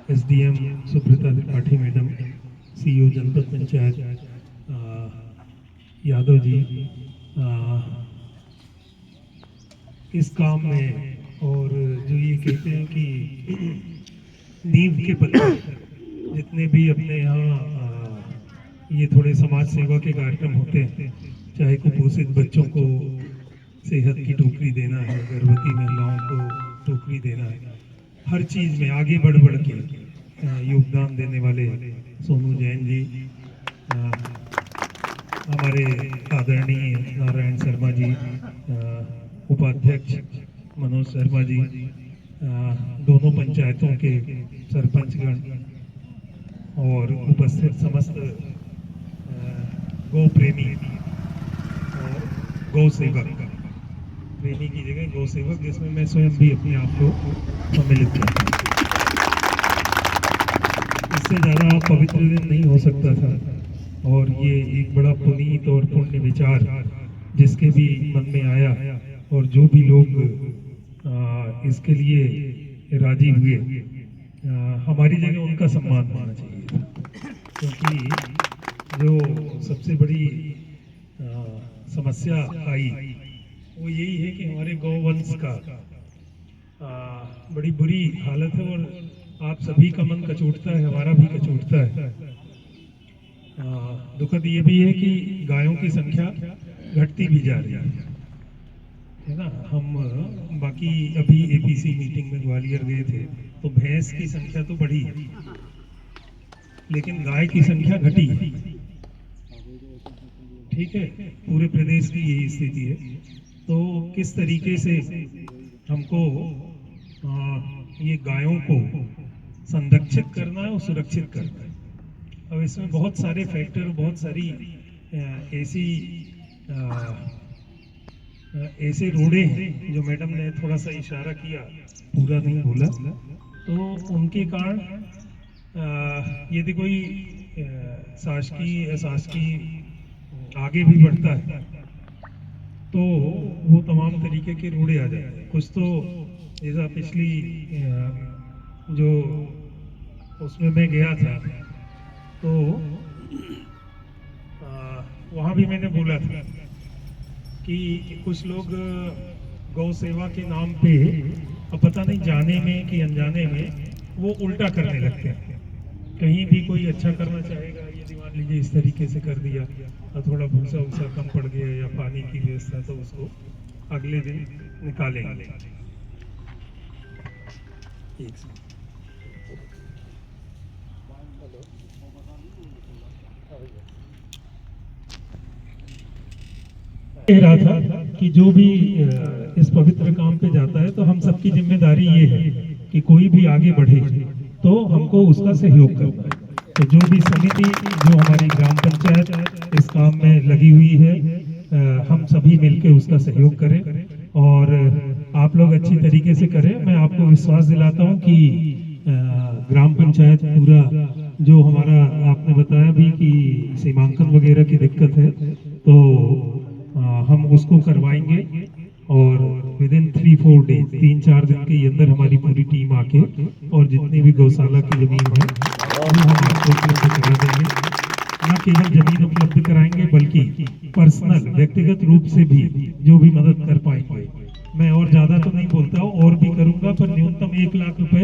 SDM Subrata Tripathi madam, CEO जनपद पंचायत यादव जी, इस काम में, और जो ये कहते हैं कि नींव के पत्थर जितने भी अपने यहाँ ये थोड़े समाज सेवा के कार्यक्रम होते हैं, चाहे कुपोषित बच्चों को सेहत की टोकरी देना है, गर्भवती महिलाओं को टोकरी देना है, हर चीज़ में आगे बढ़ बढ़ के योगदान देने वाले सोनू जैन जी, हमारे आदरणीय नारायण शर्मा जी, उपाध्यक्ष मनोज शर्मा जी, दोनों पंचायतों के सरपंचगण और उपस्थित समस्त गौ प्रेमी और गौ सेवक, प्रेमी की जगह गौ सेवक, जिसमें मैं स्वयं भी अपने आप को सम्मिलित करता हूँ। इससे ज़्यादा पवित्र दिन नहीं हो सकता था, और ये एक बड़ा पुनीत और पुण्य विचार जिसके भी मन में आया, और जो भी लोग इसके लिए राजी हुए, हमारी जगह उनका सम्मान होना चाहिए, क्योंकि जो सबसे बड़ी समस्या आई वो यही है कि हमारे गौवंश का बड़ी बुरी हालत है, और आप सभी का मन कचोटता है, हमारा भी कचोटता है। दुखद ये भी है कि गायों की संख्या घटती भी जा रही है ना। हम बाकी अभी एपीसी मीटिंग में ग्वालियर गए थे, तो भैंस की संख्या तो बढ़ी है, लेकिन गाय की संख्या घटी है। ठीक है, पूरे प्रदेश की यही स्थिति है। तो किस तरीके से हमको ये गायों को संरक्षित करना है और सुरक्षित करना है। अब इसमें बहुत सारे फैक्टर, बहुत सारी ऐसे रोड़े हैं जो मैडम ने थोड़ा सा इशारा किया, पूरा नहीं बोला, तो उनके कारण यदि कोई शासकीय अशासकीय आगे भी बढ़ता है तो वो तमाम तरीके के रोड़े आ जाते हैं। कुछ तो जैसा पिछली जो उसमें मैं गया था, तो वहाँ भी मैंने बोला था कि कुछ लोग गौ सेवा के नाम पे, अब पता नहीं जाने में कि अनजाने में, वो उल्टा करने लगते हैं। कहीं भी कोई अच्छा करना चाहेगा, यदि मान लीजिए इस तरीके से कर दिया और थोड़ा भूसा वूसा कम पड़ गया या पानी की व्यवस्था, तो उसको अगले दिन निकालेंगे। कह रहा था कि जो भी इस पवित्र काम पे जाता है, तो हम सबकी जिम्मेदारी ये है कि कोई भी आगे बढ़े तो हमको उसका सहयोग करना है। तो जो भी समिति, जो हमारी ग्राम पंचायत इस काम में लगी हुई है, हम सभी मिलकर उसका सहयोग करें, और आप लोग अच्छी तरीके से करें। मैं आपको विश्वास दिलाता हूँ कि ग्राम पंचायत पूरा, जो हमारा आपने बताया भी कि सीमांकन वगैरह की दिक्कत है, तो हम उसको करवाएंगे, और विद इन 3-4 डेज, 3-4 दिन के अंदर हमारी पूरी टीम आके, और जितनी भी गौशाला की जमीन है वो हम आपको उपलब्ध करा देंगे। न केवल जमीन उपलब्ध कराएंगे, बल्कि पर्सनल, व्यक्तिगत रूप से भी जो भी मदद कर पाएंगे, मैं और ज्यादा तो नहीं बोलता हूँ, और भी करूंगा, पर न्यूनतम 1 लाख रुपए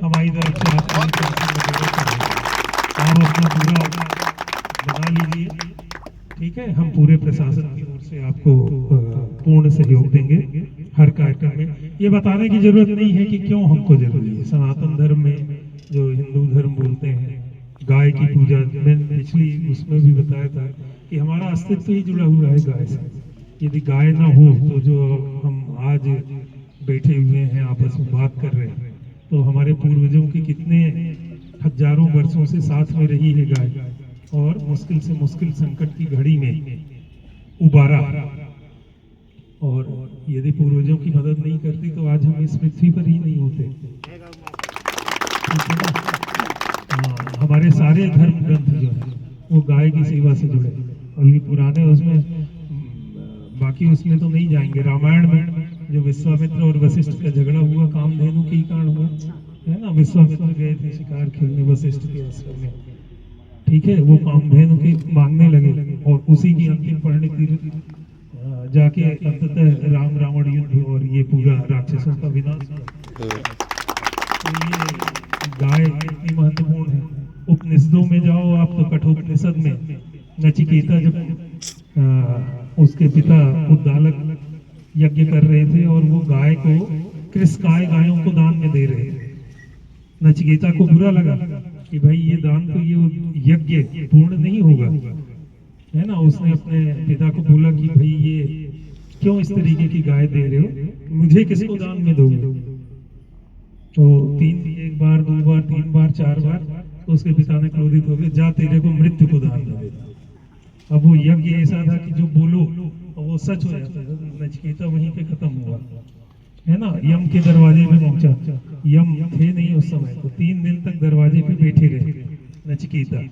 हमारी तरफ से आप अपना पूरा बना लीजिए। ठीक है, हम पूरे प्रशासन की ओर से आपको पूर्ण सहयोग देंगे हर कार्यक्रम में। ये बताने की जरूरत नहीं है कि क्यों हमको जरूरी है। सनातन धर्म में, जो हिंदू धर्म बोलते हैं, गाय की पूजा, मैंने पिछली उसमें भी बताया था कि हमारा अस्तित्व ही जुड़ा हुआ है गाय से। यदि गाय ना हो, तो जो हम आज बैठे हुए हैं आपस में बात कर रहे हैं, तो हमारे पूर्वजों की कितने हजारों वर्षों से साथ में रही है गाय, और मुश्किल से मुश्किल संकट की घड़ी में उबारा, और यदि पूर्वजों की मदद नहीं करती तो आज हम इस पृथ्वी पर ही नहीं होते। हमारे सारे धर्म ग्रंथ जो है वो गाय की सेवा से जुड़े, बल्कि पुराने उसमें, बाकी उसमें तो नहीं जाएंगे। रामायण में जो विश्वामित्र और वशिष्ठ का झगड़ा हुआ, कामधेनु के कारण हुआ, है ना, विश्वामित्र गए थे शिकार खेलने वशिष्ठ के आश्रम में, ठीक है, वो कामधेनु की मांगने लगे और उसी की अंतिम परिणति जाके अंततः राम रावण युद्ध और ये पूरा राक्षसों का विनाश हुआ। तो ये गाय कितनी महत्वपूर्ण है। उपनिषदों में जाओ आप तो कठोपनिषद में नचिकेता जब उसके पिता उद्दालक यज्ञ कर रहे थे और वो गाय को कृष्णकाय गायों को दान में दे रहे थे, नचिकेता को बुरा लगा कि भाई ये दान तो ये यज्ञ पूर्ण नहीं होगा, है ना। उसने अपने पिता को बोला कि भाई ये क्यों इस तरीके की गाय दे रहे हो, मुझे किसको दान में दोगे। तो एक बार, दो बार, तीन बार, चार बार, तो उसके पिता ने क्रोधित हो गए, जा तेरे को मृत्यु को दान दे देता। अब वो यज्ञ ऐसा था कि जो बोलो और वो सच हो जाता है। नचिकेता वहीं पे खत्म हुआ, है ना। यम के दरवाजे पे पहुंचा, यम थे नहीं उस समय, तो 3 दिन तक दरवाजे पे बैठे रहे नचिकेता।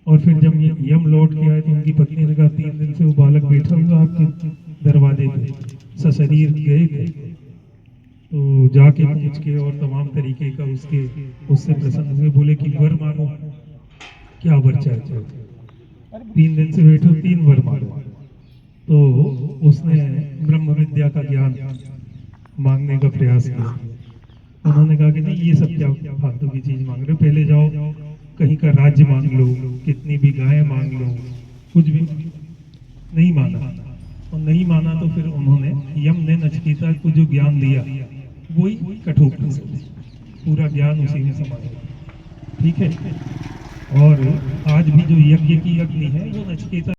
और फिर जब यम लौट के आए तो उनकी पत्नी ने कहा 3 दिन से वो बालक बैठा हुआ आपके दरवाजे पे, सशरीर गए थे। तो जाके पूछ के और तमाम तरीके का उससे प्रसन्न हुए, बोले कि वर मांगो, क्या वर चाहते हो, 3 दिन से बैठो, 3 वर मांगो। तो उसने ब्रह्म विद्या का ज्ञान मांगने का प्रयास किया। उन्होंने कहा कि नहीं, ये सब क्या फालतू की चीज मांग रहे हो, पहले जाओ कहीं का राज्य मांग लो, कितनी भी गायें मांग लो, कुछ भी नहीं माना। और नहीं माना तो फिर उन्होंने, यम ने नचिकेता को जो ज्ञान दिया वही कठोपनिषद, पूरा ज्ञान उसी में समा गया, ठीक है। और आज भी जो यज्ञ की अग्नि है वो नचिकेता